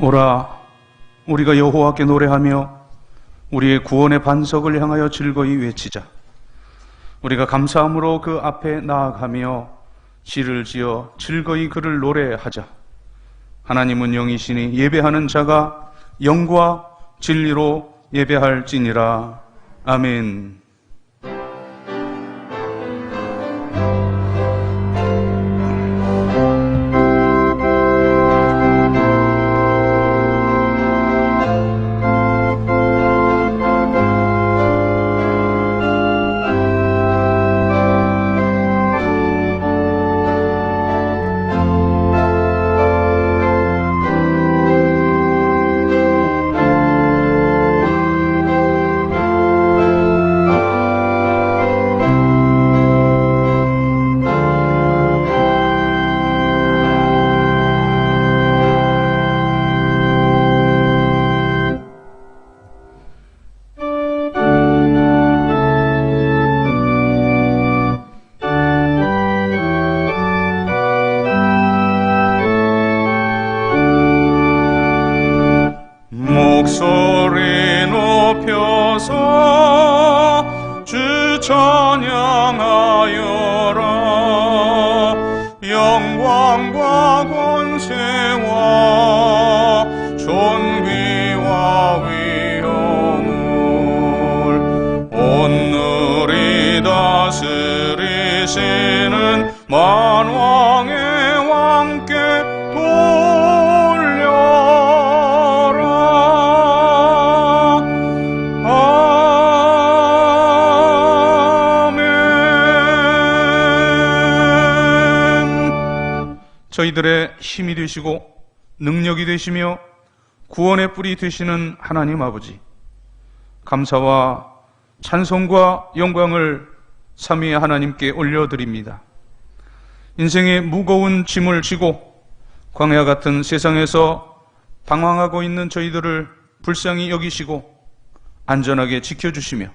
오라, 우리가 여호와께 노래하며 우리의 구원의 반석을 향하여 즐거이 외치자. 우리가 감사함으로 그 앞에 나아가며 시를 지어 즐거이 그를 노래하자. 하나님은 영이시니 예배하는 자가 영과 진리로 예배할지니라. 아멘. 목소리 높여서 주 찬양하여라. 영광과 권세와 존귀와 위엄을 온누리 다스리시는 만왕의 왕께 저희들의 힘이 되시고 능력이 되시며 구원의 뿔이 되시는 하나님 아버지, 감사와 찬송과 영광을 삼위의 하나님께 올려드립니다. 인생의 무거운 짐을 지고 광야 같은 세상에서 방황하고 있는 저희들을 불쌍히 여기시고 안전하게 지켜주시며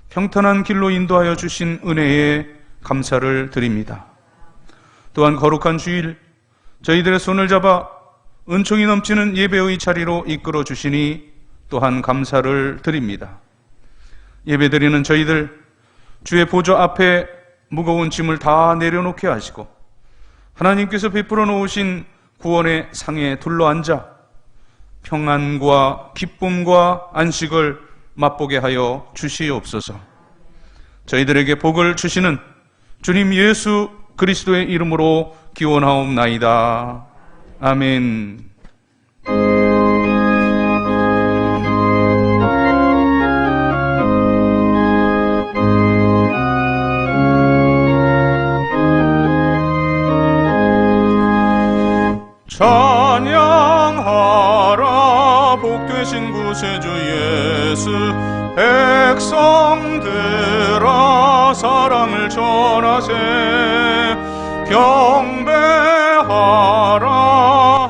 평탄한 길로 인도하여 주신 은혜에 감사를 드립니다. 또한 거룩한 주일 저희들의 손을 잡아 은총이 넘치는 예배의 자리로 이끌어 주시니 또한 감사를 드립니다. 예배드리는 저희들 주의 보좌 앞에 무거운 짐을 다 내려놓게 하시고 하나님께서 베풀어 놓으신 구원의 상에 둘러앉아 평안과 기쁨과 안식을 맛보게 하여 주시옵소서. 저희들에게 복을 주시는 주님 예수 그리스도의 이름으로 기원하옵나이다. 아멘. 찬양하라 복되신 구세주 예수. 백성들아 사랑을 전하세. 경배하라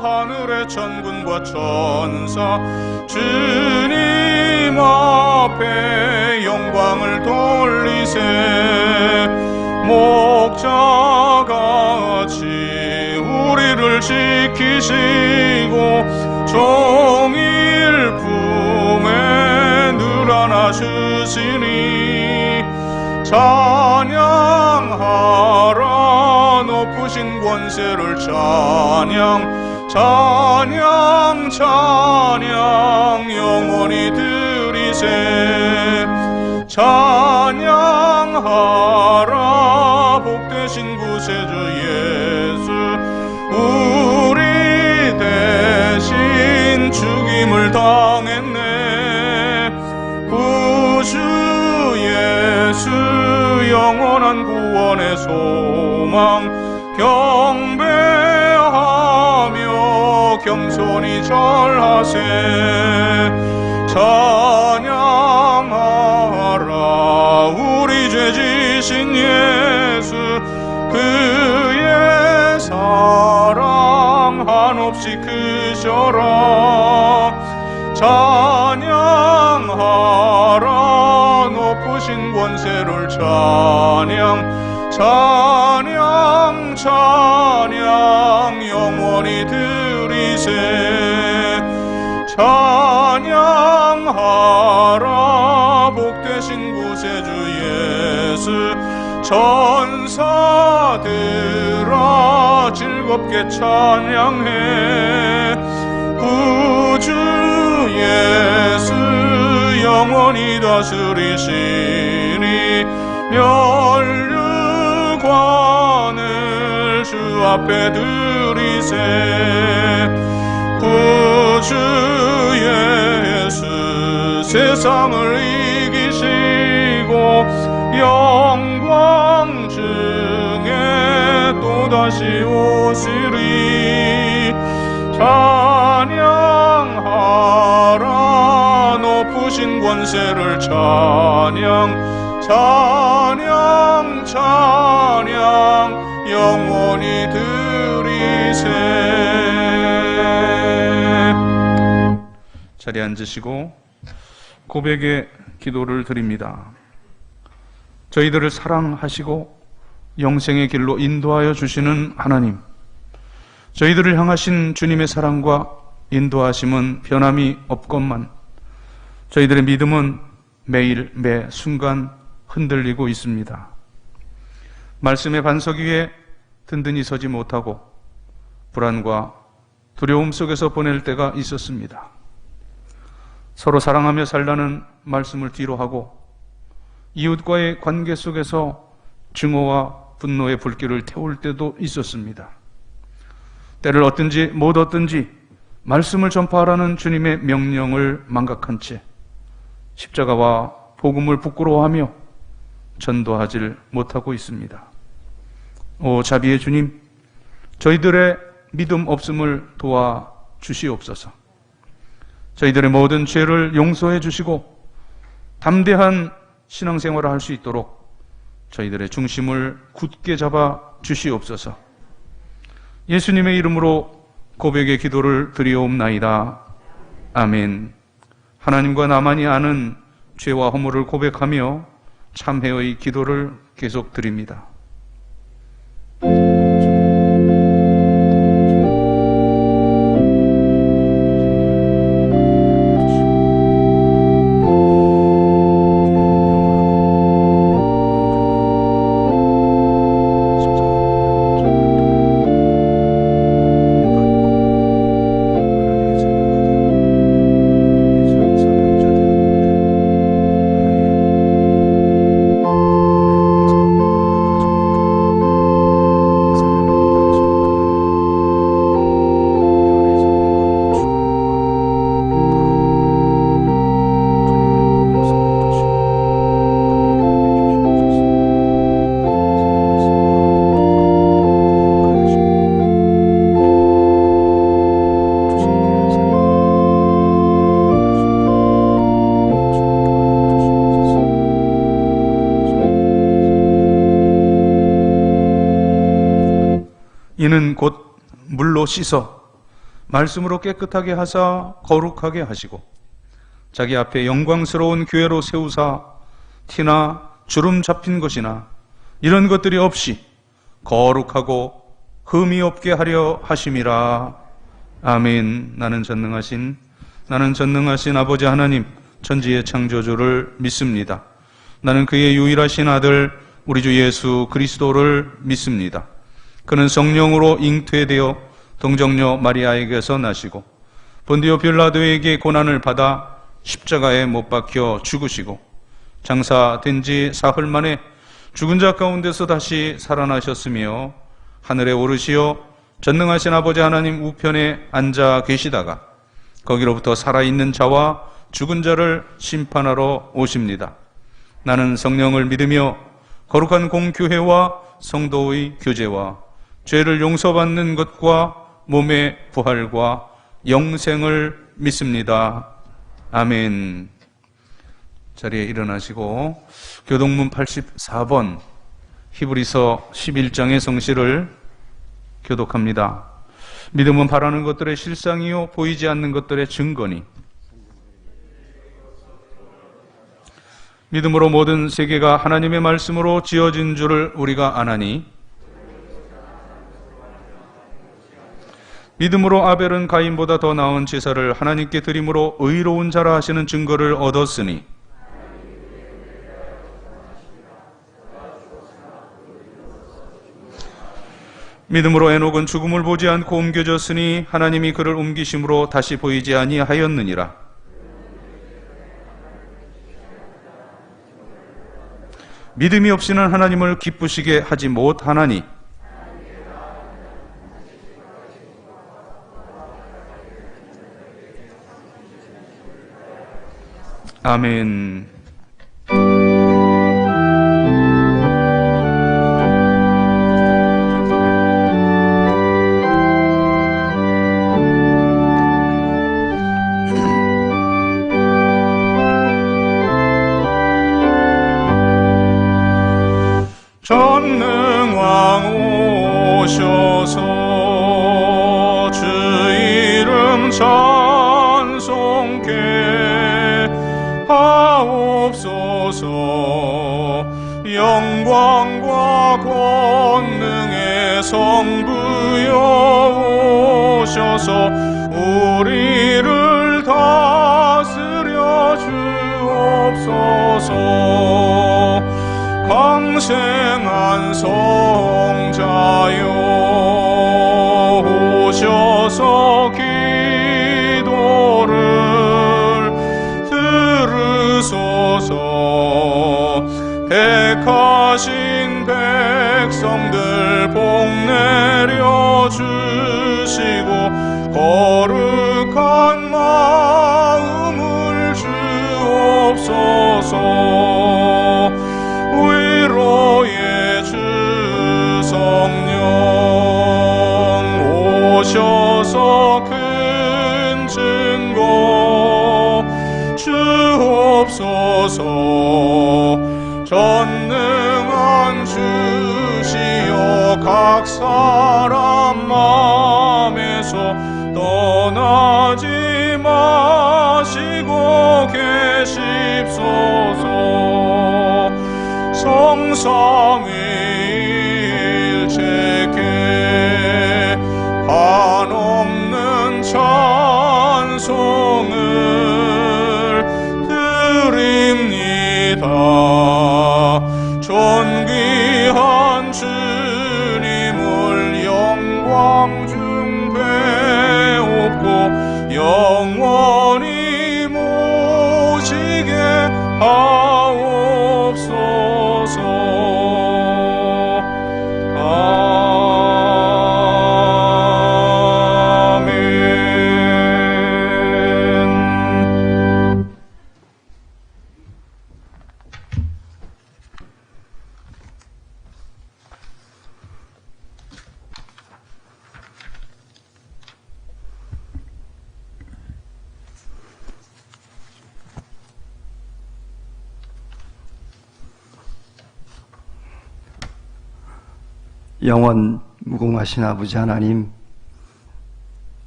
하늘의 천군과 천사. 주님 앞에 영광을 돌리세. 목자같이 우리를 지키시고 종일 품에 늘 안아주시니 찬양하라 높으신 권세를. 찬양 찬양 찬양 영원히 드리세. 찬양하라 복되신 구세주 예수. 우리 대신 죽임을 당했네. 구주 예수 영원한 구원의 소망. 경배하며 겸손히 절하세. 찬양하라 우리 죄 지신 예수. 그의 사랑 한없이 크셔라. 찬양하라 높으신 권세를. 찬양 찬양 찬양 영원히 드리세. 찬양하라 복되신 구세주 예수 전사들아 즐겁게 찬양해 구주 예수 영원히 다스리시니 면류관을 주 앞에 드리세 구주 예수 세상을 이기시고 영광 중에 또다시 오시리 찬양하라 높으신 권세를 찬양 찬양 찬양 영원히 드리세. 자리에 앉으시고 고백의 기도를 드립니다. 저희들을 사랑하시고 영생의 길로 인도하여 주시는 하나님, 저희들을 향하신 주님의 사랑과 인도하심은 변함이 없건만 저희들의 믿음은 매일 매 순간 흔들리고 있습니다. 말씀의 반석 위에 든든히 서지 못하고 불안과 두려움 속에서 보낼 때가 있었습니다. 서로 사랑하며 살라는 말씀을 뒤로하고 이웃과의 관계 속에서 증오와 분노의 불길을 태울 때도 있었습니다. 때를 얻든지 못 얻든지 말씀을 전파하라는 주님의 명령을 망각한 채 십자가와 복음을 부끄러워하며 전도하지 못하고 있습니다. 오 자비의 주님, 저희들의 믿음 없음을 도와주시옵소서. 저희들의 모든 죄를 용서해 주시고 담대한 신앙생활을 할 수 있도록 저희들의 중심을 굳게 잡아 주시옵소서. 예수님의 이름으로 고백의 기도를 드리옵나이다. 아멘. 하나님과 나만이 아는 죄와 허물을 고백하며 참회의 기도를 계속 드립니다. 이는 곧 물로 씻어 말씀으로 깨끗하게 하사 거룩하게 하시고 자기 앞에 영광스러운 교회로 세우사 티나 주름 잡힌 것이나 이런 것들이 없이 거룩하고 흠이 없게 하려 하심이라. 아멘. 나는 전능하신 아버지 하나님 천지의 창조주를 믿습니다. 나는 그의 유일하신 아들 우리 주 예수 그리스도를 믿습니다. 그는 성령으로 잉태되어 동정녀 마리아에게서 나시고 본디오 빌라도에게 고난을 받아 십자가에 못 박혀 죽으시고 장사된 지 사흘 만에 죽은 자 가운데서 다시 살아나셨으며 하늘에 오르시어 전능하신 아버지 하나님 우편에 앉아 계시다가 거기로부터 살아있는 자와 죽은 자를 심판하러 오십니다. 나는 성령을 믿으며 거룩한 공교회와 성도의 교제와 죄를 용서받는 것과 몸의 부활과 영생을 믿습니다. 아멘. 자리에 일어나시고 교동문 84번 히브리서 11장의 성시를 교독합니다. 믿음은 바라는 것들의 실상이요 보이지 않는 것들의 증거니 믿음으로 모든 세계가 하나님의 말씀으로 지어진 줄을 우리가 아나니 믿음으로 아벨은 가인보다 더 나은 제사를 하나님께 드림으로 의로운 자라 하시는 증거를 얻었으니 믿음으로 에녹은 죽음을 보지 않고 옮겨졌으니 하나님이 그를 옮기심으로 다시 보이지 아니하였느니라. 믿음이 없이는 하나님을 기쁘시게 하지 못하나니 아멘. 전능왕 오셔서 주 이름 찬송케 하옵소서. 영광과 권능의 성부여 오셔서 우리를 다스려 주옵소서. 강생한 성자여 오셔서 기도를 들으소서. 택하신 백성들 복 내려 주시고 거룩한 마음을 주옵소서. 위로의 주 성령 오셔서 큰 증거 주옵소서. 전능한 주시여 각 사람 마음에서 떠나지 마시고 계십소서. 성삼위일체께 한없는 찬송을 드립니다. 존귀한 주님을 영광 중 배웁고 영원히 모시게 하옵소서. 영원 무궁하신 아버지 하나님,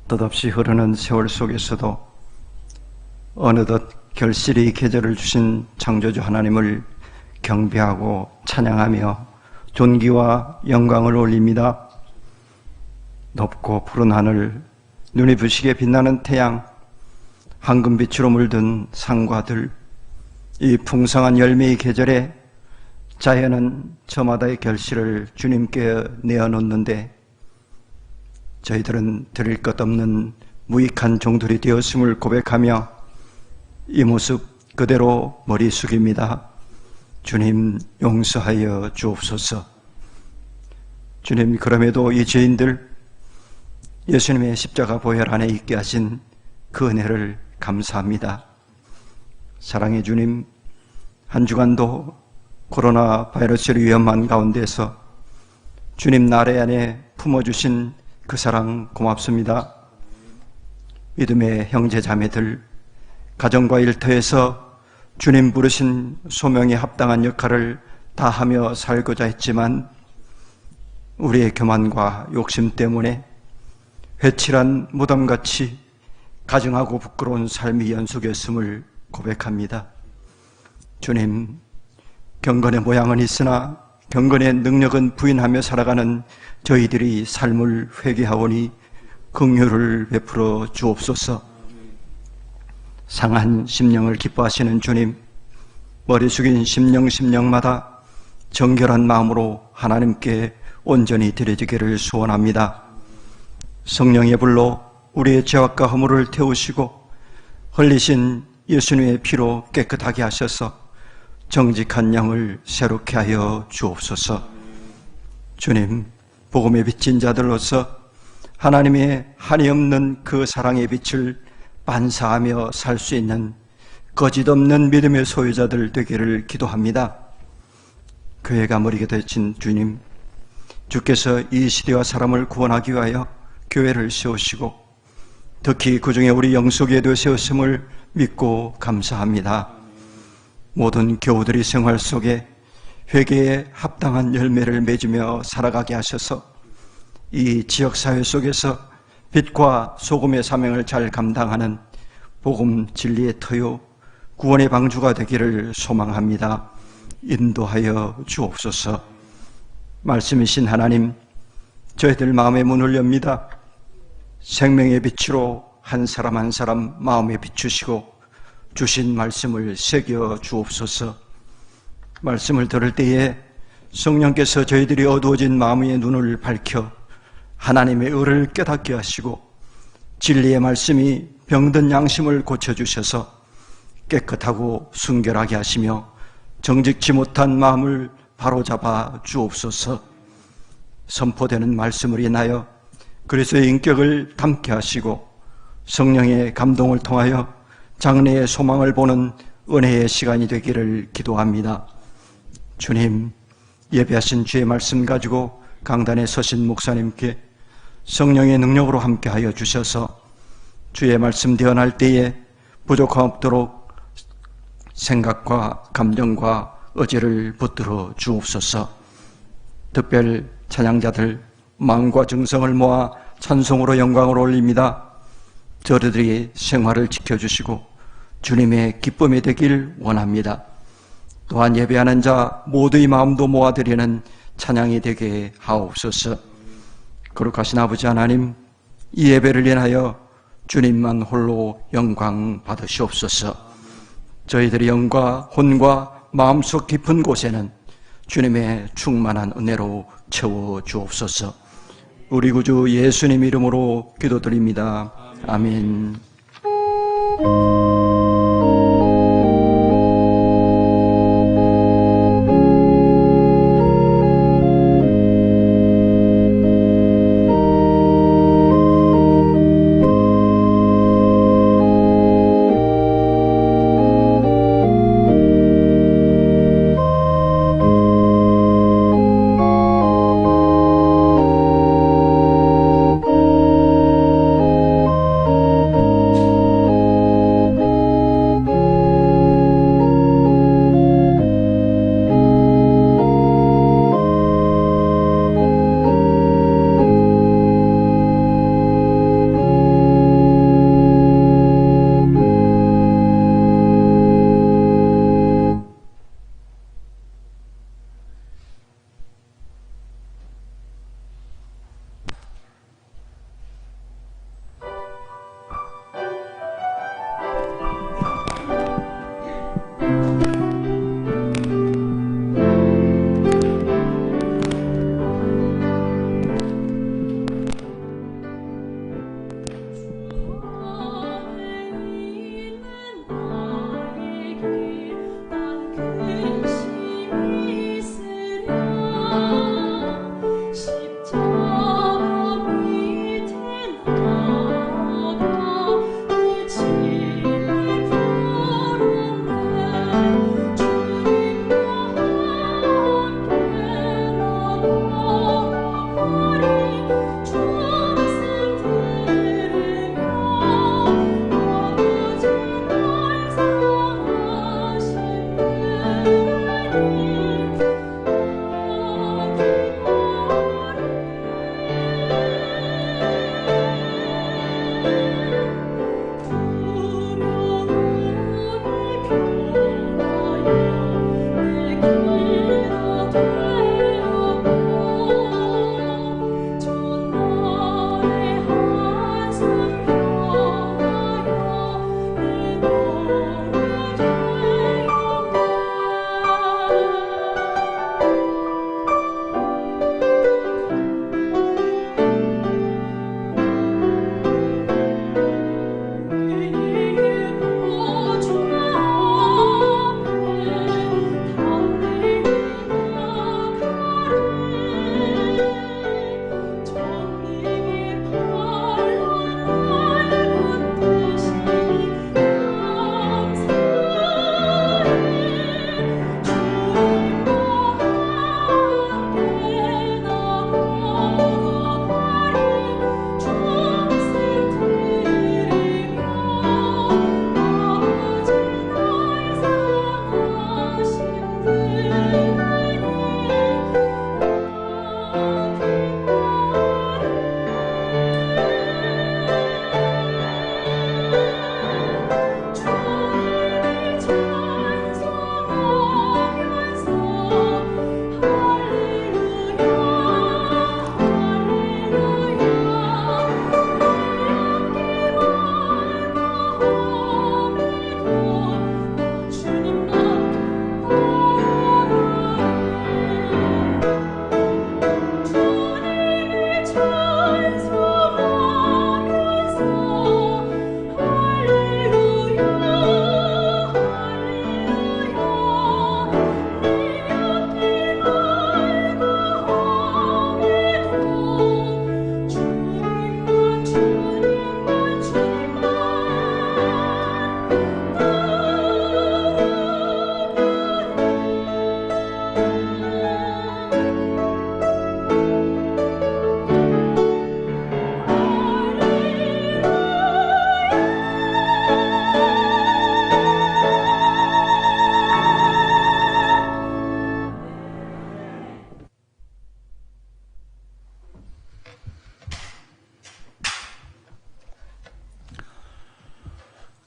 뜻없이 흐르는 세월 속에서도 어느덧 결실의 계절을 주신 창조주 하나님을 경배하고 찬양하며 존귀와 영광을 올립니다. 높고 푸른 하늘, 눈이 부시게 빛나는 태양, 황금빛으로 물든 산과 들, 이 풍성한 열매의 계절에 자연은 저마다의 결실을 주님께 내어놓는데 저희들은 드릴 것 없는 무익한 종들이 되었음을 고백하며 이 모습 그대로 머리 숙입니다. 주님 용서하여 주옵소서. 주님, 그럼에도 이 죄인들 예수님의 십자가 보혈 안에 있게 하신 그 은혜를 감사합니다. 사랑의 주님, 한 주간도 코로나 바이러스를 위험한 가운데서 주님 나래 안에 품어주신 그 사랑 고맙습니다. 믿음의 형제 자매들, 가정과 일터에서 주님 부르신 소명에 합당한 역할을 다하며 살고자 했지만 우리의 교만과 욕심 때문에 회칠한 무덤같이 가증하고 부끄러운 삶이 연속했음을 고백합니다. 주님, 경건의 모양은 있으나 경건의 능력은 부인하며 살아가는 저희들이 삶을 회개하오니 긍휼을 베풀어 주옵소서. 상한 심령을 기뻐하시는 주님, 머리 숙인 심령마다 정결한 마음으로 하나님께 온전히 드려지기를 소원합니다. 성령의 불로 우리의 죄악과 허물을 태우시고 흘리신 예수님의 피로 깨끗하게 하셔서 정직한 영을 새롭게 하여 주옵소서. 주님, 복음에 비친 자들로서 하나님의 한이 없는 그 사랑의 빛을 반사하며 살 수 있는 거짓 없는 믿음의 소유자들 되기를 기도합니다. 교회가 머리가 되신 주님, 주께서 이 시대와 사람을 구원하기 위하여 교회를 세우시고 특히 그 중에 우리 영숙예도 세웠음을 믿고 감사합니다. 모든 교우들이 생활 속에 회개에 합당한 열매를 맺으며 살아가게 하셔서 이 지역사회 속에서 빛과 소금의 사명을 잘 감당하는 복음 진리의 터요 구원의 방주가 되기를 소망합니다. 인도하여 주옵소서. 말씀이신 하나님, 저희들 마음의 문을 엽니다. 생명의 빛으로 한 사람 한 사람 마음에 비추시고 주신 말씀을 새겨 주옵소서. 말씀을 들을 때에 성령께서 저희들이 어두워진 마음의 눈을 밝혀 하나님의 의를 깨닫게 하시고 진리의 말씀이 병든 양심을 고쳐주셔서 깨끗하고 순결하게 하시며 정직치 못한 마음을 바로잡아 주옵소서. 선포되는 말씀을 인하여 그리스도의 인격을 담게 하시고 성령의 감동을 통하여 장래의 소망을 보는 은혜의 시간이 되기를 기도합니다. 주님, 예배하신 주의 말씀 가지고 강단에 서신 목사님께 성령의 능력으로 함께하여 주셔서 주의 말씀 대언할 때에 부족함 없도록 생각과 감정과 의지를 붙들어 주옵소서. 특별 찬양자들 마음과 정성을 모아 찬송으로 영광을 올립니다. 저희들이 생활을 지켜주시고 주님의 기쁨이 되길 원합니다. 또한 예배하는 자 모두의 마음도 모아드리는 찬양이 되게 하옵소서. 거룩하신 아버지 하나님, 이 예배를 인하여 주님만 홀로 영광 받으시옵소서. 저희들의 영과 혼과 마음속 깊은 곳에는 주님의 충만한 은혜로 채워 주옵소서. 우리 구주 예수님 이름으로 기도드립니다. 아멘.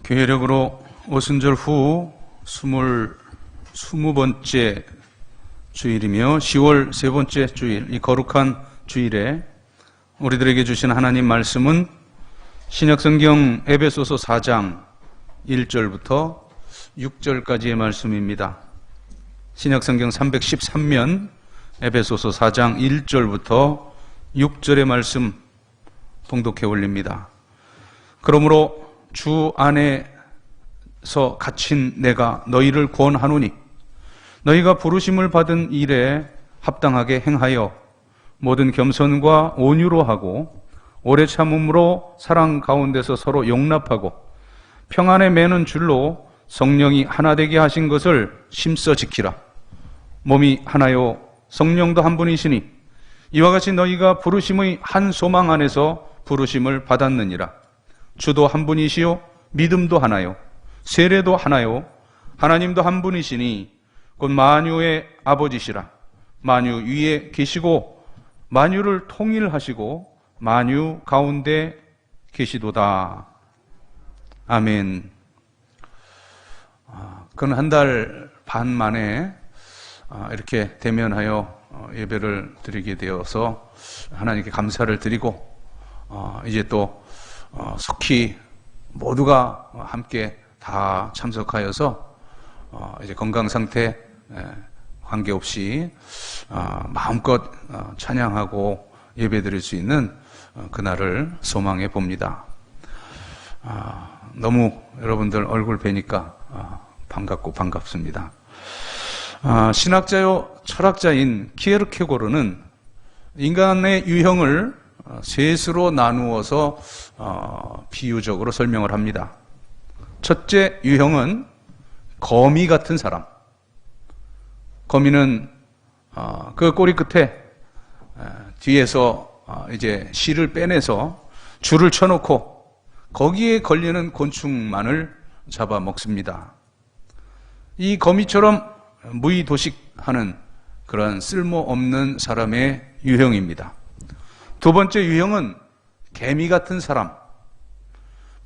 계획으로 오순절 후 20번째 주일이며 10월 세 번째 주일, 이 거룩한 주일에 우리들에게 주신 하나님 말씀은 신약성경 에베소서 4장 1절부터 6절까지의 말씀입니다. 신약성경 313면 에베소서 4장 1절부터 6절의 말씀 봉독해 올립니다. 그러므로 주 안에서 갇힌 내가 너희를 구원하노니 너희가 부르심을 받은 일에 합당하게 행하여 모든 겸손과 온유로 하고 오래 참음으로 사랑 가운데서 서로 용납하고 평안에 매는 줄로 성령이 하나 되게 하신 것을 심써 지키라. 몸이 하나요 성령도 한 분이시니 이와 같이 너희가 부르심의 한 소망 안에서 부르심을 받았느니라. 주도 한 분이시요 믿음도 하나요 세례도 하나요 하나님도 한 분이시니 곧 만유의 아버지시라. 만유 위에 계시고 만유를 통일하시고 만유 가운데 계시도다. 아멘. 그건 한 달 반 만에 이렇게 대면하여 예배를 드리게 되어서 하나님께 감사를 드리고 이제 또 속히 모두가 함께 다 참석하여서 이제 건강 상태 관계없이 마음껏 찬양하고 예배드릴 수 있는 그날을 소망해 봅니다. 너무 여러분들 얼굴 뵈니까 반갑고 반갑습니다. 신학자요 철학자인 키에르케고르는 인간의 유형을 셋으로 나누어서 비유적으로 설명을 합니다. 첫째 유형은 거미 같은 사람. 거미는 그 꼬리 끝에 뒤에서 이제 실을 빼내서 줄을 쳐놓고 거기에 걸리는 곤충만을 잡아 먹습니다. 이 거미처럼 무의도식하는 그런 쓸모없는 사람의 유형입니다. 두 번째 유형은 개미 같은 사람.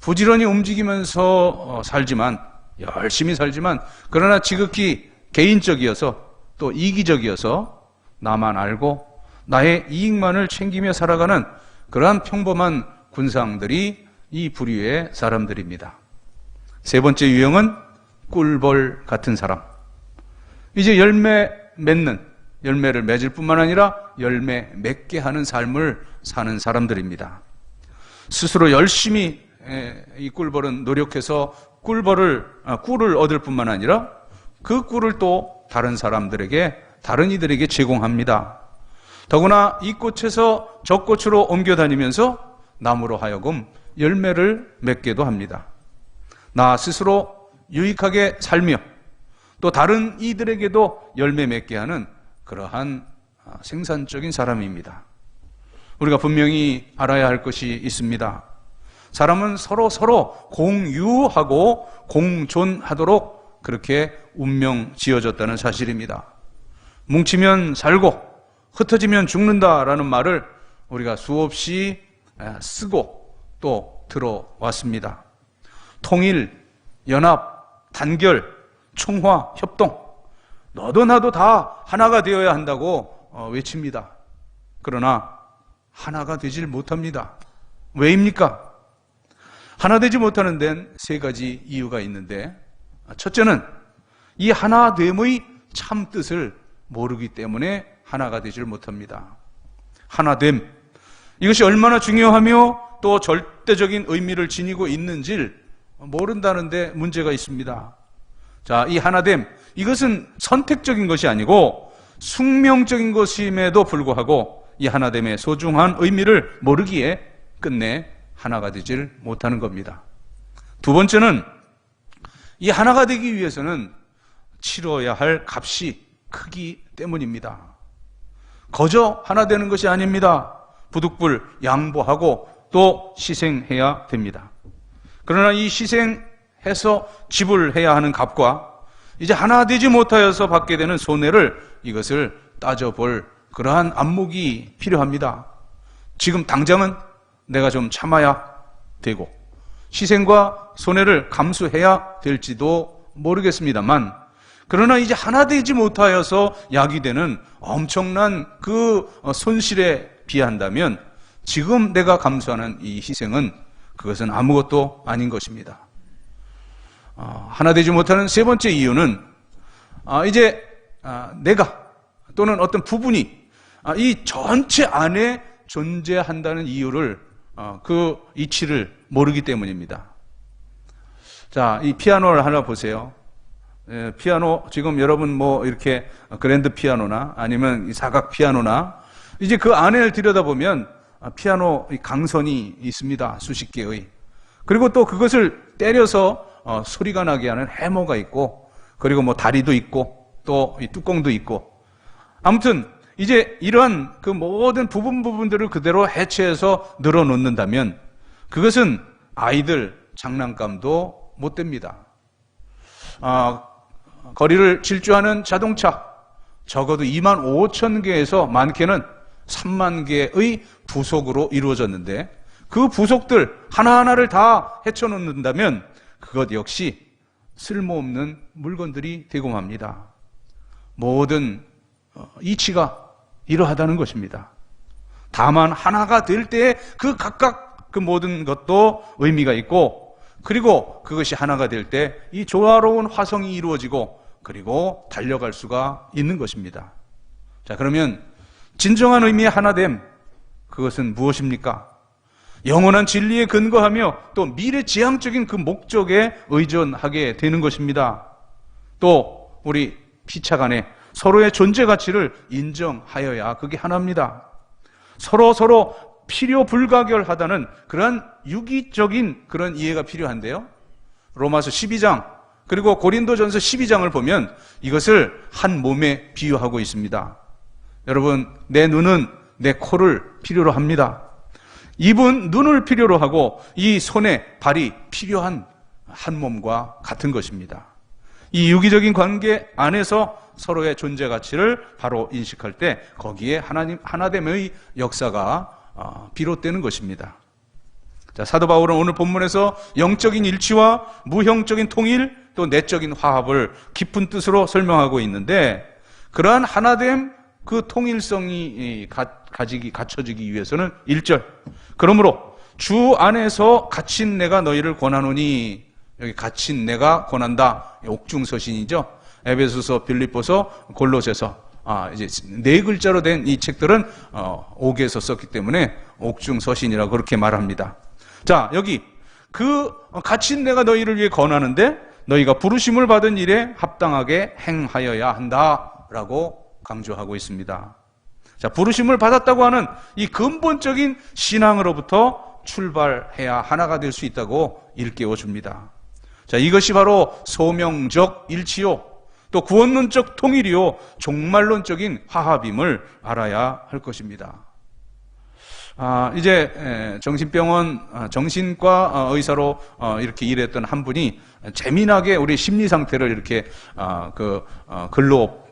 부지런히 움직이면서 살지만, 열심히 살지만, 그러나 지극히 개인적이어서 또 이기적이어서 나만 알고 나의 이익만을 챙기며 살아가는 그러한 평범한 군상들이 이 부류의 사람들입니다. 세 번째 유형은 꿀벌 같은 사람. 이제 열매 맺는, 열매를 맺을 뿐만 아니라 열매 맺게 하는 삶을 사는 사람들입니다. 스스로 열심히 이 꿀벌은 노력해서 꿀을 얻을 뿐만 아니라 그 꿀을 또 다른 사람들에게, 다른 이들에게 제공합니다. 더구나 이 꽃에서 저 꽃으로 옮겨 다니면서 나무로 하여금 열매를 맺게도 합니다. 나 스스로 유익하게 살며 또 다른 이들에게도 열매 맺게 하는 그러한 생산적인 사람입니다. 우리가 분명히 알아야 할 것이 있습니다. 사람은 서로 공유하고 공존하도록 그렇게 운명 지어졌다는 사실입니다. 뭉치면 살고 흩어지면 죽는다라는 말을 우리가 수없이 쓰고 또 들어왔습니다. 통일, 연합, 단결, 총화, 협동, 너도 나도 다 하나가 되어야 한다고 외칩니다. 그러나 하나가 되질 못합니다. 왜입니까? 하나 되지 못하는 데는 세 가지 이유가 있는데, 첫째는 이 하나됨의 참 뜻을 모르기 때문에 하나가 되질 못합니다. 하나됨, 이것이 얼마나 중요하며 또 절대적인 의미를 지니고 있는지를 모른다는 데 문제가 있습니다. 자, 이 하나됨, 이것은 선택적인 것이 아니고 숙명적인 것임에도 불구하고 이 하나됨의 소중한 의미를 모르기에 끝내 하나가 되질 못하는 겁니다. 두 번째는 이 하나가 되기 위해서는 치러야 할 값이 크기 때문입니다. 거저 하나 되는 것이 아닙니다. 부득불 양보하고 또 희생해야 됩니다. 그러나 이 희생해서 지불해야 하는 값과 이제 하나 되지 못하여서 받게 되는 손해를, 이것을 따져볼 그러한 안목이 필요합니다. 지금 당장은 내가 좀 참아야 되고, 희생과 손해를 감수해야 될지도 모르겠습니다만, 그러나 이제 하나 되지 못하여서 야기되는 엄청난 그 손실에 비한다면 지금 내가 감수하는 이 희생은 그것은 아무것도 아닌 것입니다. 하나 되지 못하는 세 번째 이유는 이제 내가 또는 어떤 부분이 이 전체 안에 존재한다는 이유를 그 이치를 모르기 때문입니다. 자, 이 피아노를 하나 보세요. 피아노 지금 여러분 뭐 이렇게 그랜드 피아노나 아니면 이 사각 피아노나 이제 그 안을 들여다보면 피아노 강선이 있습니다. 수십 개의. 그리고 또 그것을 때려서 소리가 나게 하는 해머가 있고, 그리고 뭐 다리도 있고 또 이 뚜껑도 있고, 아무튼 이제 이러한 그 모든 부분들을 그대로 해체해서 늘어놓는다면 그것은 아이들 장난감도 못 됩니다. 거리를 질주하는 자동차 적어도 25,000개에서 많게는 3만 개의 부속으로 이루어졌는데, 그 부속들 하나하나를 다 헤쳐놓는다면 그것 역시 쓸모없는 물건들이 되고 맙니다. 모든 이치가 이러하다는 것입니다. 다만 하나가 될 때 그 각각 그 모든 것도 의미가 있고, 그리고 그것이 하나가 될 때 이 조화로운 화성이 이루어지고 그리고 달려갈 수가 있는 것입니다. 자, 그러면 진정한 의미의 하나됨, 그것은 무엇입니까? 영원한 진리에 근거하며 또 미래지향적인 그 목적에 의존하게 되는 것입니다. 또 우리 피차 간에 서로의 존재 가치를 인정하여야 그게 하나입니다. 서로 필요 불가결하다는 그런 유기적인 그런 이해가 필요한데요. 로마서 12장 그리고 고린도전서 12장을 보면 이것을 한 몸에 비유하고 있습니다. 여러분, 내 눈은 내 코를 필요로 합니다. 입은 눈을 필요로 하고 이 손에 발이 필요한 한 몸과 같은 것입니다. 이 유기적인 관계 안에서 서로의 존재 가치를 바로 인식할 때 거기에 하나됨의 역사가 비롯되는 것입니다. 자, 사도 바울은 오늘 본문에서 영적인 일치와 무형적인 통일 또 내적인 화합을 깊은 뜻으로 설명하고 있는데, 그러한 하나됨 그 통일성이 갖춰지기 위해서는 1절, 그러므로 주 안에서 갇힌 내가 너희를 권하노니, 여기 갇힌 내가 권한다, 옥중서신이죠. 에베소서, 빌립보서, 골로새서, 이제 네 글자로 된 이 책들은 옥에서 썼기 때문에 옥중서신이라고 그렇게 말합니다. 자, 여기 그 갇힌 내가 너희를 위해 권하는데 너희가 부르심을 받은 일에 합당하게 행하여야 한다라고 강조하고 있습니다. 자, 부르심을 받았다고 하는 이 근본적인 신앙으로부터 출발해야 하나가 될 수 있다고 일깨워 줍니다. 자, 이것이 바로 소명적 일치요, 또 구원론적 통일이요, 종말론적인 화합임을 알아야 할 것입니다. 이제 정신병원 정신과 의사로 이렇게 일했던 한 분이 재미나게 우리 심리 상태를 이렇게 글로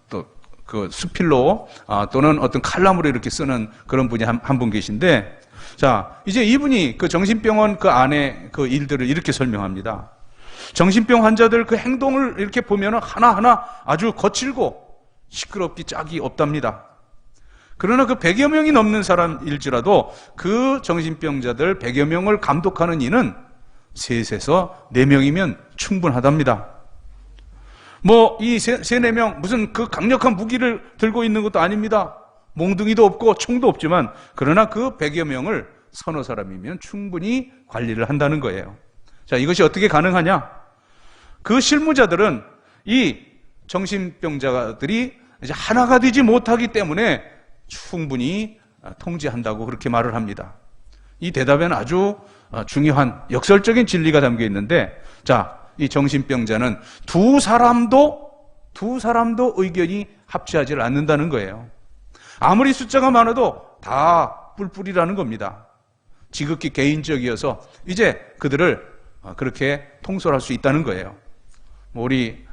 또 그 수필로 또는 어떤 칼럼으로 이렇게 쓰는 그런 분이 한 분 계신데, 자, 이제 이분이 그 정신병원 그 안에 그 일들을 이렇게 설명합니다. 정신병 환자들 그 행동을 이렇게 보면 하나하나 아주 거칠고 시끄럽기 짝이 없답니다. 그러나 그 100여 명이 넘는 사람일지라도 그 정신병자들 100여 명을 감독하는 이는 셋에서 4명이면 충분하답니다. 뭐 이 4명 무슨 그 강력한 무기를 들고 있는 것도 아닙니다. 몽둥이도 없고 총도 없지만, 그러나 그 100여 명을 서너 사람이면 충분히 관리를 한다는 거예요. 자, 이것이 어떻게 가능하냐? 그 실무자들은 이 정신병자들이 이제 하나가 되지 못하기 때문에 충분히 통제한다고 그렇게 말을 합니다. 이 대답에는 아주 중요한 역설적인 진리가 담겨 있는데, 자, 이 정신병자는 두 사람도 의견이 합치하지 않는다는 거예요. 아무리 숫자가 많아도 다 뿔뿔이라는 겁니다. 지극히 개인적이어서 이제 그들을 그렇게 통솔할 수 있다는 거예요. 우리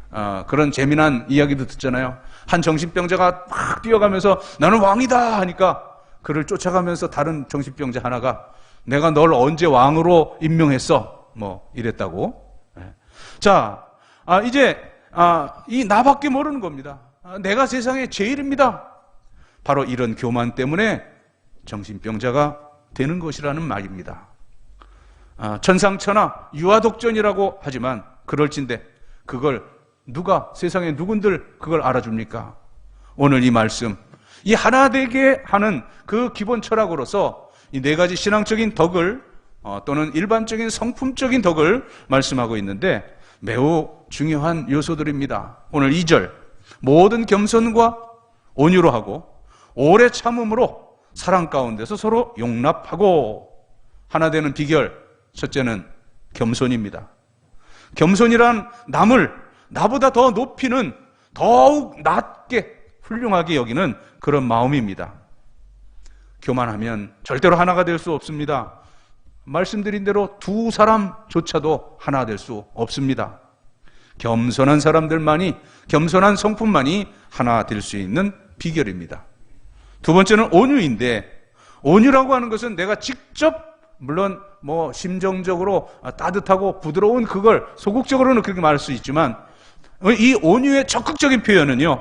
그런 재미난 이야기도 듣잖아요. 한 정신병자가 막 뛰어가면서 나는 왕이다 하니까 그를 쫓아가면서 다른 정신병자 하나가 내가 널 언제 왕으로 임명했어? 뭐 이랬다고. 자, 이제 이 나밖에 모르는 겁니다. 내가 세상에 제일입니다. 바로 이런 교만 때문에 정신병자가 되는 것이라는 말입니다. 천상천하 유아독전이라고 하지만 그럴진데 그걸 누가 세상에 누군들 그걸 알아줍니까? 오늘 이 말씀, 이 하나 되게 하는 그 기본 철학으로서 이 네 가지 신앙적인 덕을 또는 일반적인 성품적인 덕을 말씀하고 있는데 매우 중요한 요소들입니다. 오늘 2절, 모든 겸손과 온유로 하고 오래 참음으로 사랑 가운데서 서로 용납하고. 하나 되는 비결, 첫째는 겸손입니다. 겸손이란 남을 나보다 더 높이는, 더욱 낮게 훌륭하게 여기는 그런 마음입니다. 교만하면 절대로 하나가 될 수 없습니다. 말씀드린 대로 두 사람조차도 하나 될 수 없습니다. 겸손한 사람들만이, 겸손한 성품만이 하나 될 수 있는 비결입니다. 두 번째는 온유인데, 온유라고 하는 것은 내가 직접, 물론 뭐 심정적으로 따뜻하고 부드러운 그걸 소극적으로는 그렇게 말할 수 있지만, 이 온유의 적극적인 표현은요,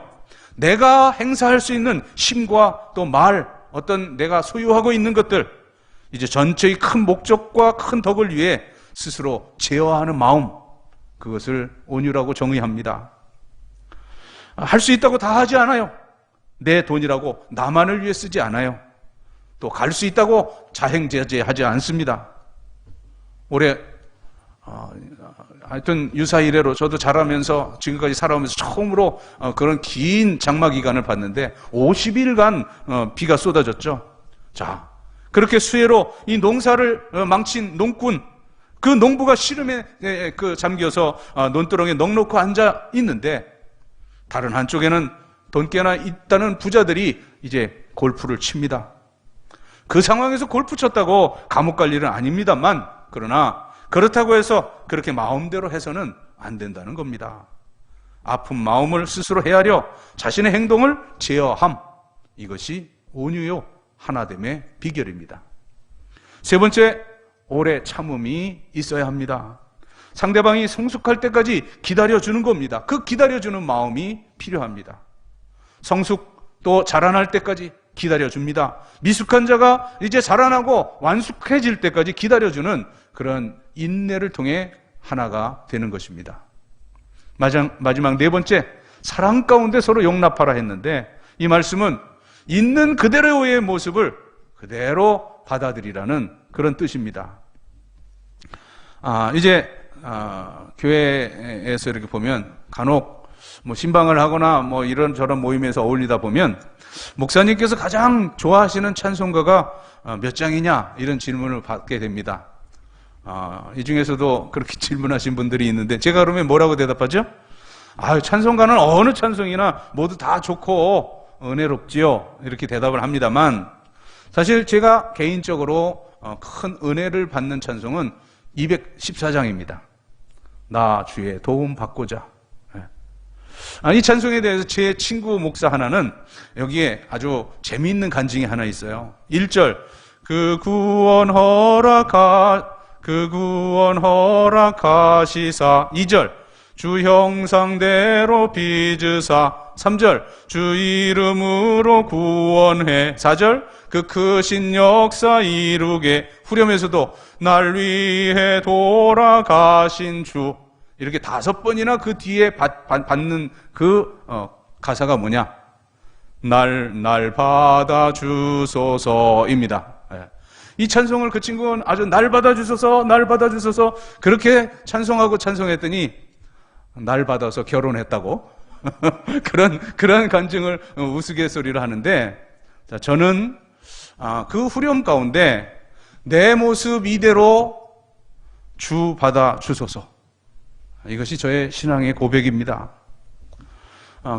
내가 행사할 수 있는 힘과 또 말, 어떤 내가 소유하고 있는 것들, 이제 전체의 큰 목적과 큰 덕을 위해 스스로 제어하는 마음, 그것을 온유라고 정의합니다. 할 수 있다고 다 하지 않아요. 내 돈이라고 나만을 위해 쓰지 않아요. 또 갈 수 있다고 자행자제하지 않습니다. 올해 하여튼 유사 이래로 저도 자라면서 지금까지 살아오면서 처음으로 그런 긴 장마 기간을 봤는데 50일간 비가 쏟아졌죠. 자, 그렇게 수해로 이 농사를 망친 농꾼, 그 농부가 시름에 잠겨서 논두렁에 넋놓고 앉아 있는데, 다른 한쪽에는 돈깨나 있다는 부자들이 이제 골프를 칩니다. 그 상황에서 골프 쳤다고 감옥 갈 일은 아닙니다만, 그러나 그렇다고 해서 그렇게 마음대로 해서는 안 된다는 겁니다. 아픈 마음을 스스로 헤아려 자신의 행동을 제어함, 이것이 온유요 하나됨의 비결입니다. 세 번째, 오래 참음이 있어야 합니다. 상대방이 성숙할 때까지 기다려주는 겁니다. 그 기다려주는 마음이 필요합니다. 성숙 또 자라날 때까지 기다려줍니다. 미숙한 자가 이제 자라나고 완숙해질 때까지 기다려주는 그런 인내를 통해 하나가 되는 것입니다. 마지막 네 번째, 사랑 가운데 서로 용납하라 했는데, 이 말씀은 있는 그대로의 모습을 그대로 받아들이라는 그런 뜻입니다. 이제 교회에서 이렇게 보면 간혹 뭐 신방을 하거나 뭐 이런저런 모임에서 어울리다 보면 목사님께서 가장 좋아하시는 찬송가가 몇 장이냐 이런 질문을 받게 됩니다. 이 중에서도 그렇게 질문하신 분들이 있는데 제가 그러면 뭐라고 대답하죠? 찬송가는 어느 찬송이나 모두 다 좋고 은혜롭지요, 이렇게 대답을 합니다만, 사실 제가 개인적으로 큰 은혜를 받는 찬송은 214장입니다. 나 주의 도움 받고자. 이 찬송에 대해서 제 친구 목사 하나는 여기에 아주 재미있는 간증이 하나 있어요. 1절, 그 구원 허락하시사. 2절, 주 형상대로 빚으사. 3절, 주 이름으로 구원해. 4절, 그 크신 역사 이루게. 후렴에서도 날 위해 돌아가신 주. 이렇게 5번이나 그 뒤에 받는 그 가사가 뭐냐? 날 받아주소서입니다. 이 찬송을 그 친구는 아주 날 받아주소서 그렇게 찬송하고 찬송했더니 날 받아서 결혼했다고 그런 간증을 우스갯소리를 하는데, 자, 저는 그 후렴 가운데 내 모습 이대로 주 받아주소서, 이것이 저의 신앙의 고백입니다.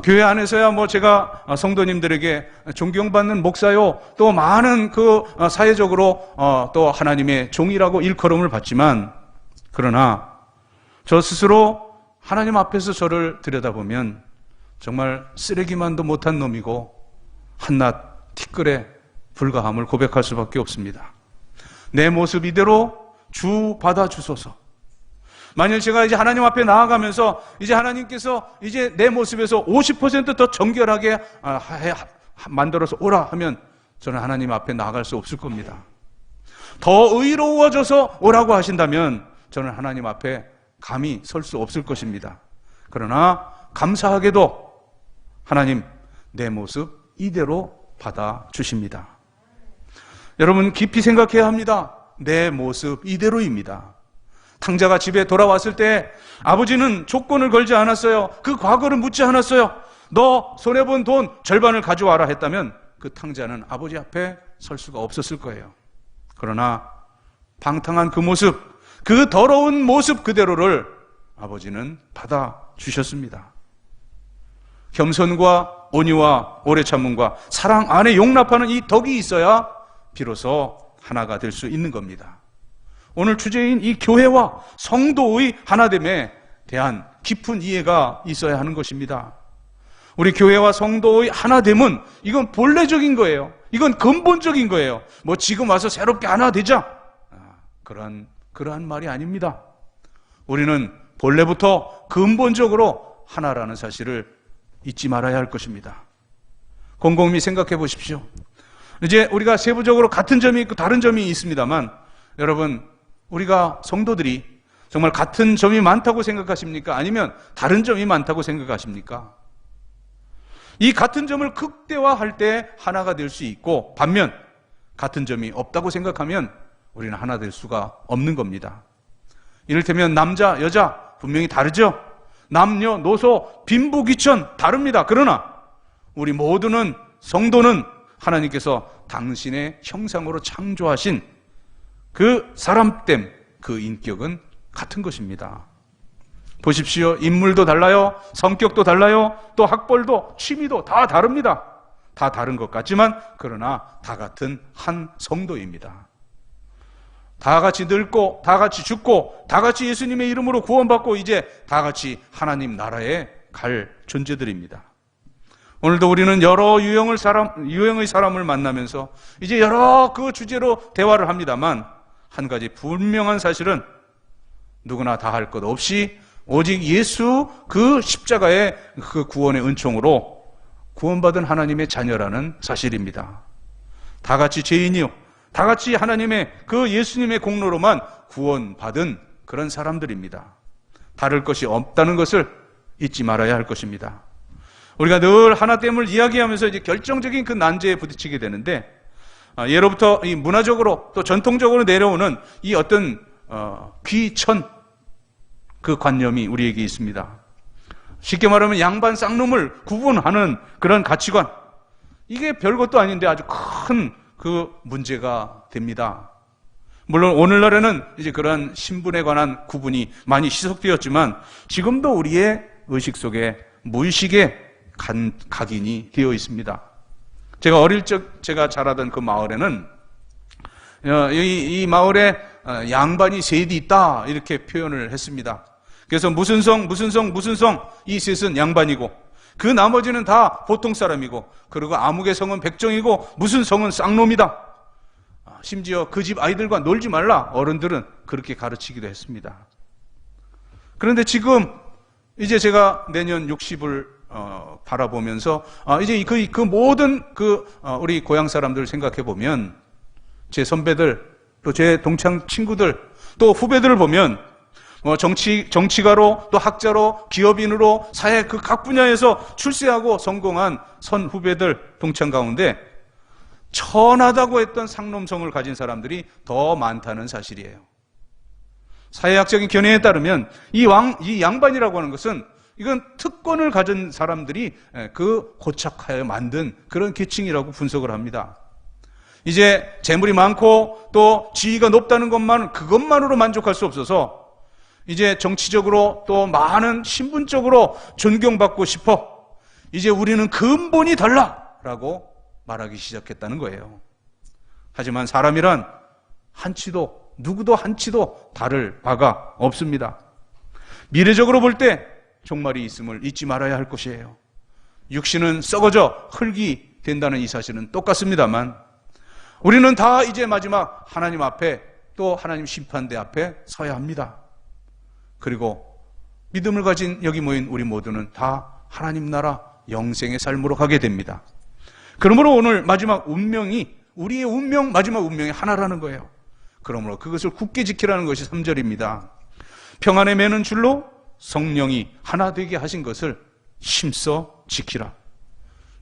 교회 안에서야 뭐 제가 성도님들에게 존경받는 목사요, 또 많은 그 사회적으로 또 하나님의 종이라고 일컬음을 받지만, 그러나 저 스스로 하나님 앞에서 저를 들여다보면 정말 쓰레기만도 못한 놈이고 한낱 티끌에 불과함을 고백할 수밖에 없습니다. 내 모습 이대로 주 받아주소서. 만일 제가 이제 하나님 앞에 나아가면서 이제 하나님께서 이제 내 모습에서 50%더 정결하게 만들어서 오라 하면 저는 하나님 앞에 나아갈 수 없을 겁니다. 더 의로워져서 오라고 하신다면 저는 하나님 앞에 감히 설 수 없을 것입니다. 그러나 감사하게도 하나님 내 모습 이대로 받아주십니다. 여러분 깊이 생각해야 합니다. 내 모습 이대로입니다. 탕자가 집에 돌아왔을 때 아버지는 조건을 걸지 않았어요. 그 과거를 묻지 않았어요. 너 손해본 돈 절반을 가져와라 했다면 그 탕자는 아버지 앞에 설 수가 없었을 거예요. 그러나 방탕한 그 모습, 그 더러운 모습 그대로를 아버지는 받아주셨습니다. 겸손과 온유와 오래 참음과 사랑 안에 용납하는 이 덕이 있어야 비로소 하나가 될 수 있는 겁니다. 오늘 주제인 이 교회와 성도의 하나됨에 대한 깊은 이해가 있어야 하는 것입니다. 우리 교회와 성도의 하나됨은 이건 본래적인 거예요. 이건 근본적인 거예요. 뭐 지금 와서 새롭게 하나 되자. 그러한 말이 아닙니다. 우리는 본래부터 근본적으로 하나라는 사실을 잊지 말아야 할 것입니다. 곰곰이 생각해 보십시오. 이제 우리가 세부적으로 같은 점이 있고 다른 점이 있습니다만 여러분 우리가 성도들이 정말 같은 점이 많다고 생각하십니까? 아니면 다른 점이 많다고 생각하십니까? 이 같은 점을 극대화할 때 하나가 될 수 있고 반면 같은 점이 없다고 생각하면 우리는 하나 될 수가 없는 겁니다. 이를테면 남자, 여자 분명히 다르죠? 남녀, 노소, 빈부, 귀천 다릅니다. 그러나 우리 모두는 성도는 하나님께서 당신의 형상으로 창조하신 그 사람됨, 그 인격은 같은 것입니다. 보십시오. 인물도 달라요. 성격도 달라요. 또 학벌도 취미도 다 다릅니다. 다 다른 것 같지만 그러나 다 같은 한 성도입니다. 다 같이 늙고 다 같이 죽고 다 같이 예수님의 이름으로 구원받고 이제 다 같이 하나님 나라에 갈 존재들입니다. 오늘도 우리는 여러 유형의 사람을 만나면서 이제 여러 그 주제로 대화를 합니다만 한 가지 분명한 사실은 누구나 다 할 것 없이 오직 예수 그 십자가의 그 구원의 은총으로 구원받은 하나님의 자녀라는 사실입니다. 다 같이 죄인이요. 다 같이 하나님의 그 예수님의 공로로만 구원받은 그런 사람들입니다. 다를 것이 없다는 것을 잊지 말아야 할 것입니다. 우리가 늘 하나됨을 이야기하면서 이제 결정적인 그 난제에 부딪히게 되는데 예로부터 이 문화적으로 또 전통적으로 내려오는 이 어떤 귀천 그 관념이 우리에게 있습니다. 쉽게 말하면 양반 쌍놈을 구분하는 그런 가치관, 이게 별것도 아닌데 아주 큰 그 문제가 됩니다. 물론 오늘날에는 이제 그런 신분에 관한 구분이 많이 희석되었지만 지금도 우리의 의식 속에 무의식에 각인이 되어 있습니다. 제가 어릴 적 제가 자라던 그 마을에는 이 마을에 양반이 셋이 있다 이렇게 표현을 했습니다. 그래서 무슨 성 이 셋은 양반이고 그 나머지는 다 보통 사람이고 그리고 아무개 성은 백정이고 무슨 성은 쌍놈이다. 심지어 그 집 아이들과 놀지 말라 어른들은 그렇게 가르치기도 했습니다. 그런데 지금 이제 제가 내년 60을 바라보면서 이제 그 모든 우리 고향 사람들 생각해 보면 제 선배들 또 제 동창 친구들 또 후배들을 보면 정치가로 또 학자로 기업인으로 사회 그 각 분야에서 출세하고 성공한 선 후배들 동창 가운데 천하다고 했던 상놈성을 가진 사람들이 더 많다는 사실이에요. 사회학적인 견해에 따르면 이 양반이라고 하는 것은 이건 특권을 가진 사람들이 그 고착하여 만든 그런 계층이라고 분석을 합니다. 이제 재물이 많고 또 지위가 높다는 그것만으로 만족할 수 없어서 이제 정치적으로 또 많은 신분적으로 존경받고 싶어. 이제 우리는 근본이 달라라고 말하기 시작했다는 거예요. 하지만 사람이란 누구도 한치도 다를 바가 없습니다. 미래적으로 볼 때 종말이 있음을 잊지 말아야 할 것이에요. 육신은 썩어져 흙이 된다는 이 사실은 똑같습니다만 우리는 다 이제 마지막 하나님 앞에, 또 하나님 심판대 앞에 서야 합니다. 그리고 믿음을 가진 여기 모인 우리 모두는 다 하나님 나라 영생의 삶으로 가게 됩니다. 그러므로 오늘 마지막 운명이, 우리의 운명, 마지막 운명이 하나라는 거예요. 그러므로 그것을 굳게 지키라는 것이 3절입니다. 평안에 매는 줄로 성령이 하나 되게 하신 것을 힘써 지키라.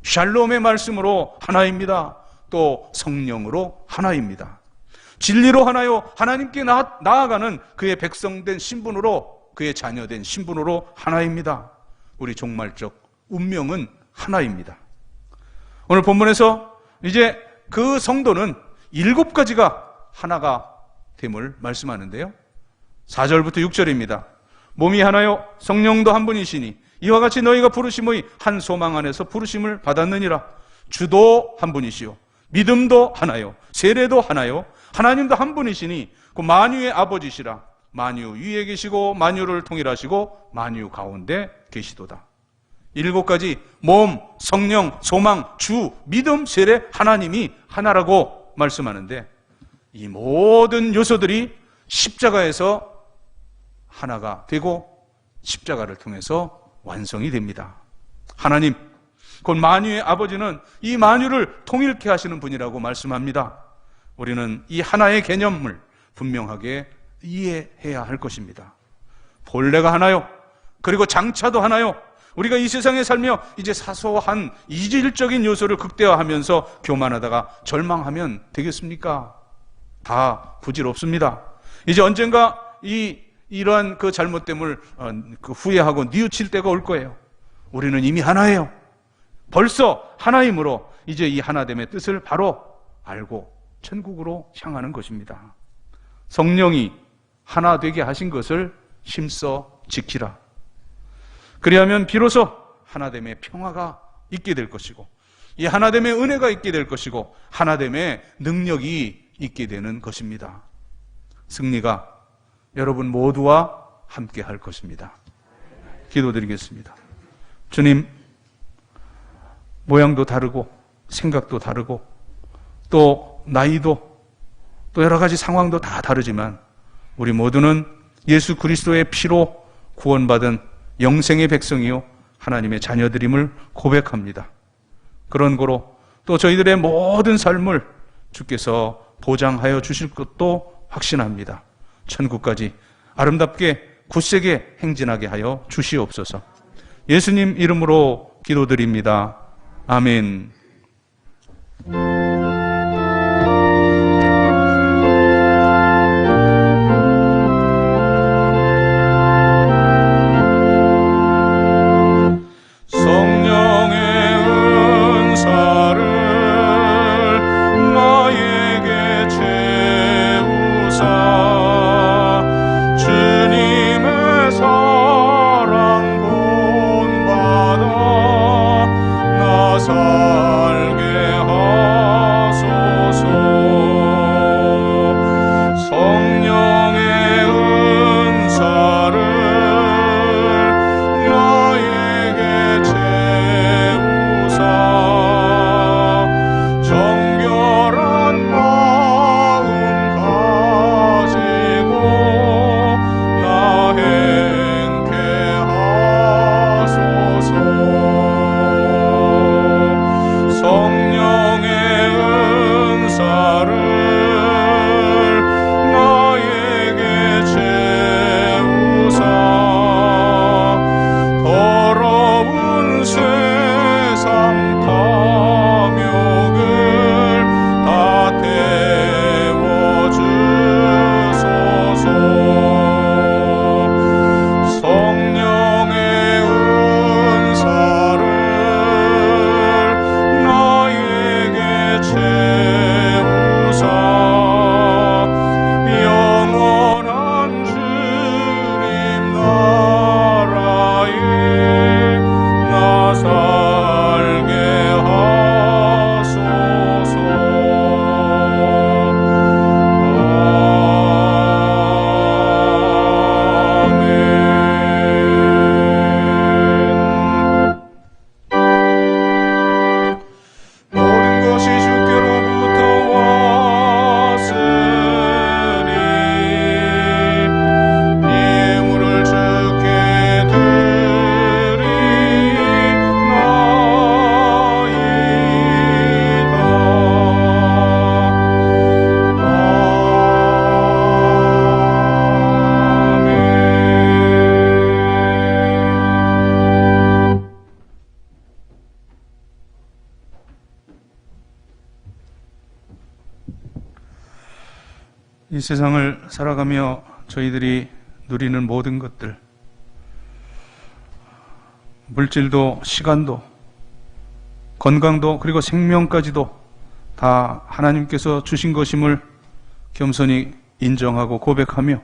샬롬의 말씀으로 하나입니다. 또 성령으로 하나입니다. 진리로 하나요, 하나님께 나아가는 그의 백성된 신분으로, 그의 자녀된 신분으로 하나입니다. 우리 종말적 운명은 하나입니다. 오늘 본문에서 이제 그 성도는 7가지가 하나가 됨을 말씀하는데요. 4절부터 6절입니다. 몸이 하나요 성령도 한 분이시니 이와 같이 너희가 부르심의 한 소망 안에서 부르심을 받았느니라. 주도 한 분이시요 믿음도 하나요 세례도 하나요 하나님도 한 분이시니 그 만유의 아버지시라. 만유 위에 계시고 만유를 통일하시고 만유 가운데 계시도다. 7가지 몸, 성령, 소망, 주, 믿음, 세례, 하나님이 하나라고 말씀하는데, 이 모든 요소들이 십자가에서 하나가 되고 십자가를 통해서 완성이 됩니다. 하나님, 곧 만유의 아버지는 이 만유를 통일케 하시는 분이라고 말씀합니다. 우리는 이 하나의 개념을 분명하게 이해해야 할 것입니다. 본래가 하나요, 그리고 장차도 하나요. 우리가 이 세상에 살며 이제 사소한 이질적인 요소를 극대화하면서 교만하다가 절망하면 되겠습니까? 다 부질없습니다. 이제 언젠가 이러한 그 잘못됨을 후회하고 뉘우칠 때가 올 거예요. 우리는 이미 하나예요. 벌써 하나이므로 이제 이 하나됨의 뜻을 바로 알고 천국으로 향하는 것입니다. 성령이 하나 되게 하신 것을 힘써 지키라. 그리하면 비로소 하나됨의 평화가 있게 될 것이고, 이 하나됨의 은혜가 있게 될 것이고, 하나됨의 능력이 있게 되는 것입니다. 승리가 여러분 모두와 함께 할 것입니다. 기도드리겠습니다. 주님, 모양도 다르고 생각도 다르고 또 나이도 또 여러 가지 상황도 다 다르지만 우리 모두는 예수 그리스도의 피로 구원받은 영생의 백성이요 하나님의 자녀들임을 고백합니다. 그런 거로 또 저희들의 모든 삶을 주께서 보장하여 주실 것도 확신합니다. 천국까지 아름답게 굳세게 행진하게 하여 주시옵소서. 예수님 이름으로 기도드립니다. 아멘. 사랑 본받아 나 이 세상을 살아가며 저희들이 누리는 모든 것들, 물질도 시간도 건강도 그리고 생명까지도 다 하나님께서 주신 것임을 겸손히 인정하고 고백하며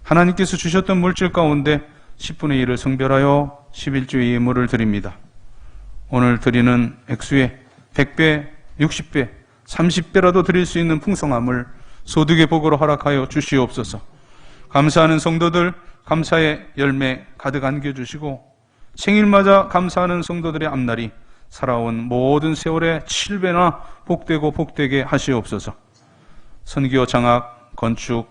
하나님께서 주셨던 물질 가운데 10분의 1을 성별하여 11조의 예물을 드립니다. 오늘 드리는 액수에 100배, 60배, 30배라도 드릴 수 있는 풍성함을 소득의 복으로 허락하여 주시옵소서. 감사하는 성도들 감사의 열매 가득 안겨주시고 생일맞아 감사하는 성도들의 앞날이 살아온 모든 세월에 7배나 복되고 복되게 하시옵소서. 선교, 장학, 건축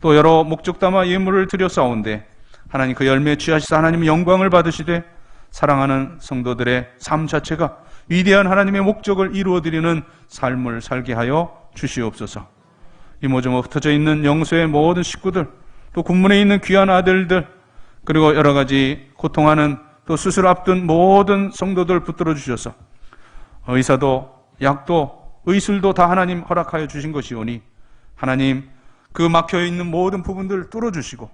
또 여러 목적 담아 예물을 드렸사온데 하나님 그 열매에 취하시사 하나님의 영광을 받으시되 사랑하는 성도들의 삶 자체가 위대한 하나님의 목적을 이루어드리는 삶을 살게 하여 주시옵소서. 이모저모 흩어져 있는 영소의 모든 식구들 또 군문에 있는 귀한 아들들 그리고 여러 가지 고통하는 또 수술 앞둔 모든 성도들 붙들어 주셔서 의사도 약도 의술도 다 하나님 허락하여 주신 것이오니 하나님 그 막혀있는 모든 부분들 뚫어주시고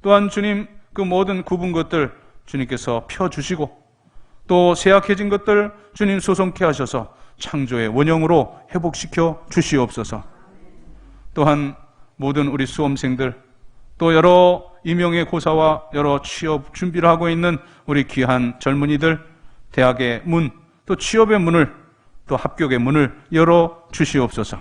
또한 주님 그 모든 굽은 것들 주님께서 펴주시고 또 쇠약해진 것들 주님 소송케 하셔서 창조의 원형으로 회복시켜 주시옵소서. 또한 모든 우리 수험생들 또 여러 임용의 고사와 여러 취업 준비를 하고 있는 우리 귀한 젊은이들 대학의 문 또 취업의 문을 또 합격의 문을 열어 주시옵소서.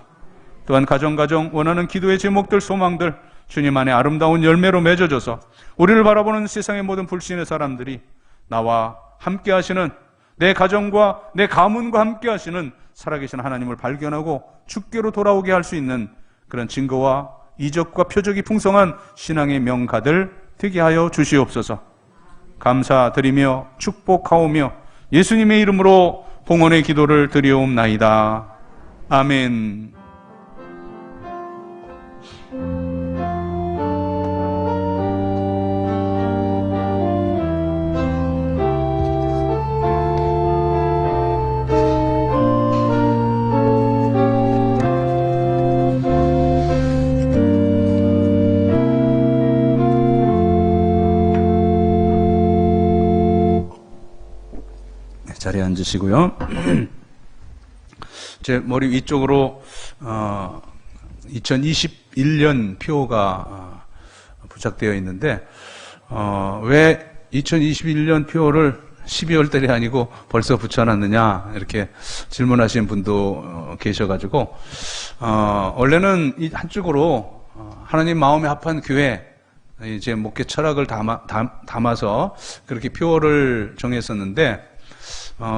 또한 가정 원하는 기도의 제목들 소망들 주님 안에 아름다운 열매로 맺어져서 우리를 바라보는 세상의 모든 불신의 사람들이 나와 함께 하시는 내 가정과 내 가문과 함께 하시는 살아계신 하나님을 발견하고 주께로 돌아오게 할 수 있는 그런 증거와 이적과 표적이 풍성한 신앙의 명가들 되게 하여 주시옵소서. 감사드리며 축복하오며 예수님의 이름으로 봉헌의 기도를 드리옵나이다. 아멘. 자리에 앉으시고요. 제 머리 위쪽으로 2021년 표가 부착되어 있는데 왜 2021년 표를 12월 달이 아니고 벌써 붙여놨느냐 이렇게 질문하시는 분도 계셔가지고 원래는 이 한쪽으로 하나님 마음에 합한 교회 이제 목회 철학을 담아서 그렇게 표를 정했었는데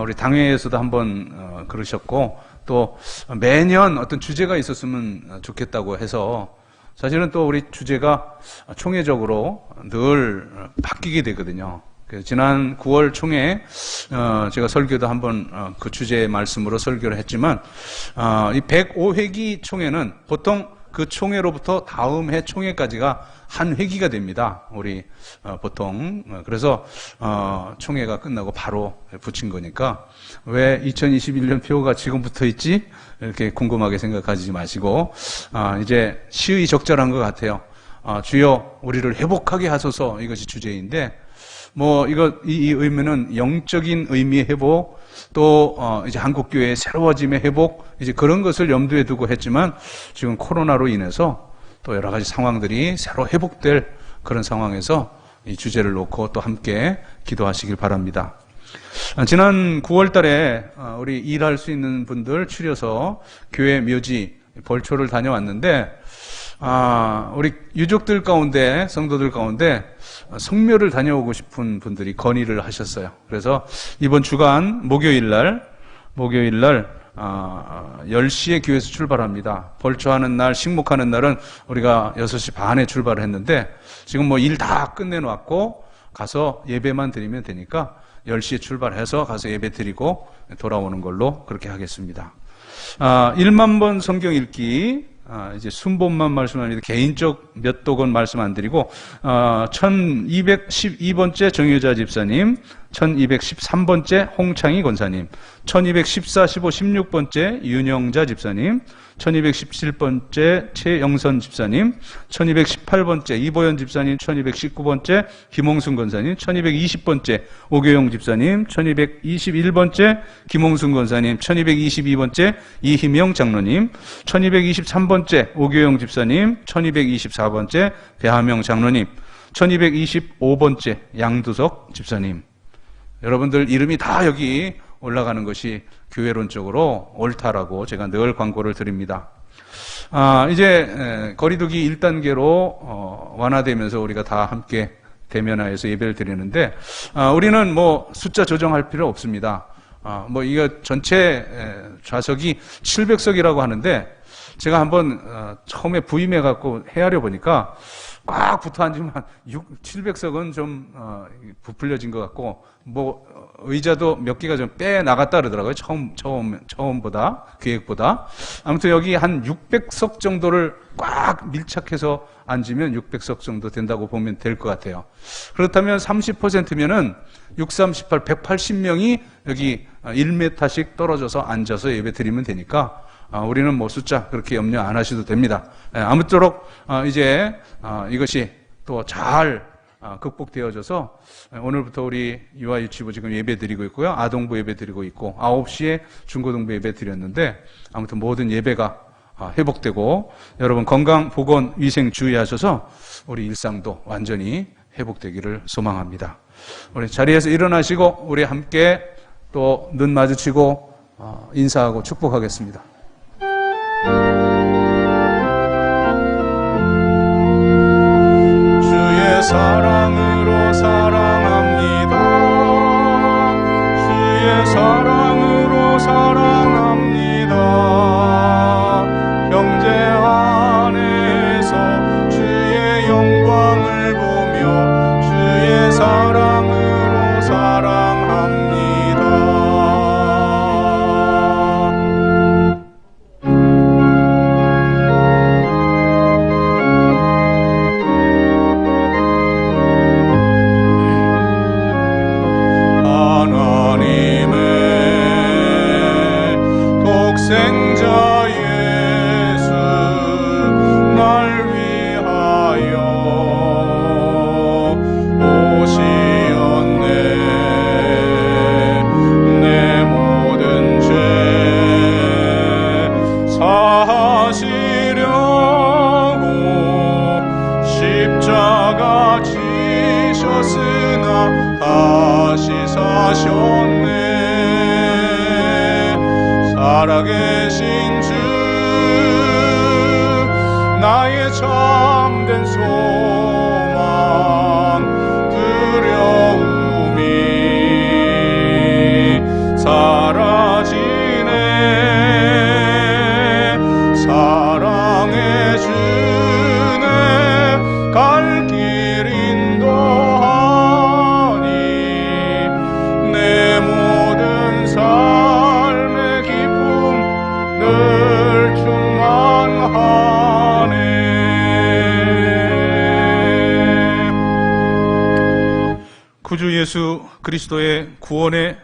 우리 당회에서도 한번 그러셨고 또 매년 어떤 주제가 있었으면 좋겠다고 해서 사실은 또 우리 주제가 총회적으로 늘 바뀌게 되거든요. 지난 9월 총회 제가 설교도 한번 그 주제의 말씀으로 설교를 했지만 이 105회기 총회는 보통 그 총회로부터 다음 해 총회까지가 한 회기가 됩니다. 우리 보통 그래서 총회가 끝나고 바로 붙인 거니까 왜 2021년 표가 지금 붙어 있지? 이렇게 궁금하게 생각하지 마시고 이제 시의 적절한 것 같아요. 주여 우리를 회복하게 하소서 이것이 주제인데 뭐 이 의미는 영적인 의미의 회복 또 이제 한국교회의 새로워짐의 회복 이제 그런 것을 염두에 두고 했지만 지금 코로나로 인해서 또 여러 가지 상황들이 새로 회복될 그런 상황에서 이 주제를 놓고 또 함께 기도하시길 바랍니다. 지난 9월 달에 우리 일할 수 있는 분들 추려서 교회 묘지 벌초를 다녀왔는데 우리 유족들 가운데 성도들 가운데 성묘를 다녀오고 싶은 분들이 건의를 하셨어요. 그래서 이번 주간 목요일 날 10시에 교회에서 출발합니다. 벌초하는 날, 식목하는 날은 우리가 6시 반에 출발을 했는데 지금 뭐 일 다 끝내놓았고 가서 예배만 드리면 되니까 10시에 출발해서 가서 예배 드리고 돌아오는 걸로 그렇게 하겠습니다. 1만 번 성경 읽기 이제 순본만 말씀합니다. 개인적 몇 독은 말씀 안 드리고 1212번째 정유자 집사님 1213번째 홍창희 권사님, 1214, 15, 16번째 윤영자 집사님, 1217번째 최영선 집사님, 1218번째 이보연 집사님, 1219번째 김홍순 권사님, 1220번째 오교영 집사님, 1221번째 김홍순 권사님, 1222번째 이희명 장로님, 1223번째 오교영 집사님, 1224번째 배하명 장로님, 1225번째 양두석 집사님. 여러분들 이름이 다 여기 올라가는 것이 교회론적으로 옳다라고 제가 늘 광고를 드립니다. 이제 거리두기 1단계로 완화되면서 우리가 다 함께 대면하여서 예배를 드리는데, 우리는 뭐 숫자 조정할 필요 없습니다. 이거 전체 좌석이 700석이라고 하는데, 제가 한번 처음에 부임해갖고 헤아려 보니까 꽉 붙어 앉으면 700석은 좀 부풀려진 것 같고, 의자도 몇 개가 좀 빼나갔다 그러더라고요. 처음보다, 계획보다. 아무튼 여기 한 600석 정도를 꽉 밀착해서 앉으면 600석 정도 된다고 보면 될 것 같아요. 그렇다면 30%면은 6, 38, 180명이 여기 1m씩 떨어져서 앉아서 예배 드리면 되니까, 우리는 뭐 숫자 그렇게 염려 안 하셔도 됩니다. 아무쪼록 이제 이것이 또 잘 극복되어져서 오늘부터 우리 유아유치부 지금 예배 드리고 있고요. 아동부 예배 드리고 있고 9시에 중고등부 예배 드렸는데, 아무튼 모든 예배가 회복되고 여러분 건강, 보건, 위생 주의하셔서 우리 일상도 완전히 회복되기를 소망합니다. 우리 자리에서 일어나시고 우리 함께 또 눈 마주치고 인사하고 축복하겠습니다. 주의 사랑으로 사랑합니다. 주의 사랑으로 사랑합니다. 형제 안에서 주의 영광을 보며 주의 사랑으로 사랑합니다. 독생자 예수 날 위하여 오시었네. 내 모든 죄 사하시려고 십자가 지셨으나 다시 사셨네. 살아계신 주 나의 참된 소망 두려움이 사라지네. 사랑해 주네. 갈 길 인도하니 내 모든 삶의 늘 충만하네. 구주 예수 그리스도의 구원의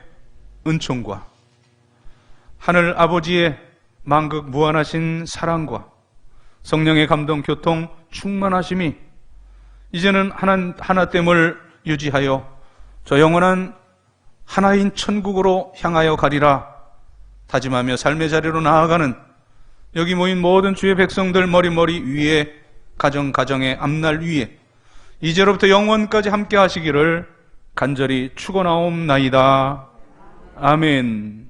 은총과 하늘 아버지의 만극 무한하신 사랑과 성령의 감동 교통 충만하심이 이제는 하나됨을 유지하여 저 영원한 하나인 천국으로 향하여 가리라 다짐하며 삶의 자리로 나아가는 여기 모인 모든 주의 백성들 머리 위에 가정의 앞날 위에 이제로부터 영원까지 함께 하시기를 간절히 축원하옵나이다. 아멘.